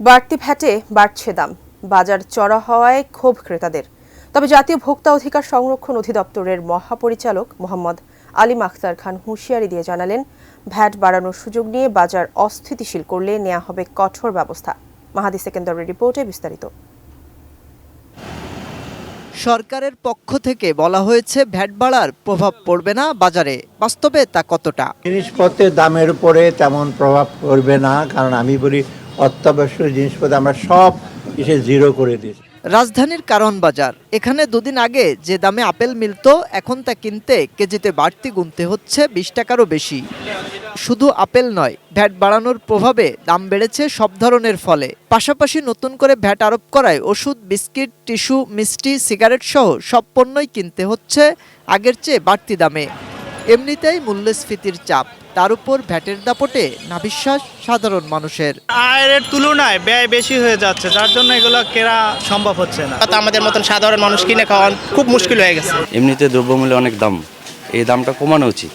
বাড়তি ভ্যাটে বাড়ছে দাম, বাজার চড়া হওয়ায় ক্ষোভ ক্রেতাদের। তবে জাতীয় ভোক্তা অধিকার সংরক্ষণ অধিদপ্তরের মহাপরিচালক মোহাম্মদ আলী আখতার খান হুঁশিয়ারি দিয়ে জানালেন, ভ্যাট বাড়ানোর সুযোগ নিয়ে বাজার অস্থিতিশীল করলে নেওয়া হবে কঠোর ব্যবস্থা। মাহাদি সেকেন্দারের রিপোর্টে বিস্তারিত। সরকারের পক্ষ থেকে বলা হয়েছে ভ্যাট বাড়ার প্রভাব পড়বে না বাজারে, বাস্তবে তা কতটা? জিনিসপত্রের দামের উপরে তেমন প্রভাব পড়বে না, কারণ আমি বলি অত্যাবশ্যক জিনিসপত্র আমরা সব এসে জিরো করে দিয়েছি। রাজধানীর কারওয়ান বাজার, এখানে দুদিন আগে যে দামে আপেল মিলত এখন তা কিনতে কেজিতে বাড়তি গুনতে হচ্ছে 20 টাকারও বেশি। শুধু আপেল নয়, ভ্যাট বাড়ানোর প্রভাবে দাম বেড়েছে সব ধরনের ফলে। পাশাপাশি নতুন করে ভ্যাট আরোপ করায় ওষুধ, বিস্কিট, টিস্যু, মিষ্টি, সিগারেট সহ সব পণ্যই কিনতে হচ্ছে আগের চেয়ে বাড়তি দামে। এমনিতেই মূল্যস্ফীতির চাপ, তার উপর ভ্যাটের দাপটে নাভিশ্বাস সাধারণ মানুষের। আয়ের তুলনায় ব্যয় বেশি হয়ে যাচ্ছে, যার জন্য এগুলো কেনা সম্ভব হচ্ছে না। আমাদের মতন সাধারণ মানুষ কিনে খাওয়ান খুব মুশকিল হয়ে গেছে। এমনিতে দ্রব্যমূল্য অনেক দাম, এই দামটা কমানো উচিত,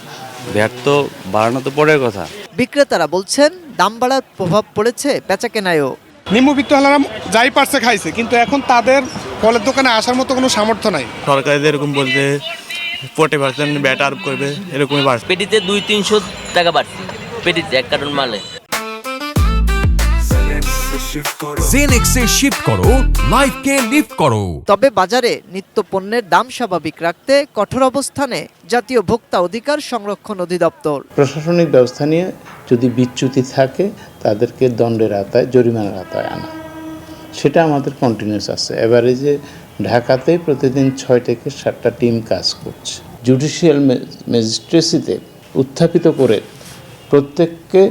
ভ্যাট তো বাড়ানো তো পরের কথা। বিক্রেতারা বলছেন দাম বাড়ার প্রভাব পড়েছে বেচাকেনায়ও। নিম্নবিত্ত হলাম যাই পারছে খাইছে, কিন্তু এখন তাদের ফলের দোকানে আসার মতো কোনো সামর্থ্য নাই। সরকার এরকম বলতে 40% ব্যাট আরোপ করবে, এরকমই বাড়ছে। পেটিতে 200-300 টাকা বাড়ছে, পেটিতে এক কার্টন মালে। জেনেক্সে শিফট করো, লাইফকে লিফট করো। তবে বাজারে নিত্য পণ্যের দাম স্বাভাবিক রাখতে কঠোর অবস্থানে জাতীয় ভোক্তা অধিকার সংরক্ষণ অধিদপ্তর। প্রশাসনিক ব্যবস্থা নিয়ে যদি বিচ্যুতি থাকে তাদেরকে দণ্ডের আওতায়, জরিমানার আওতায় আনা, সেটা আমাদের কন্টিনিউস আছে। এভারেজে ঢাকাতে প্রতিদিন 6 থেকে 7টা টিম কাজ করছে। জুডিশিয়াল ম্যাজিস্ট্রেসিতে উত্থাপিত করে প্রত্যেককে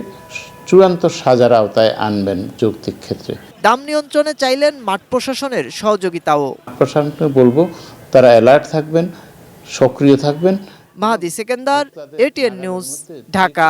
চূড়ান্ত সাজার আওতায় আনবেন যৌক্তিক ক্ষেত্রে। দাম নিয়ন্ত্রণে চাইলেন মাঠ প্রশাসনের সহযোগিতাও। প্রশাসনকে বলবো তারা অ্যালার্ট থাকবেন, সক্রিয় থাকবেন। মাহাদি সেকেন্দার, ATN নিউজ, ঢাকা।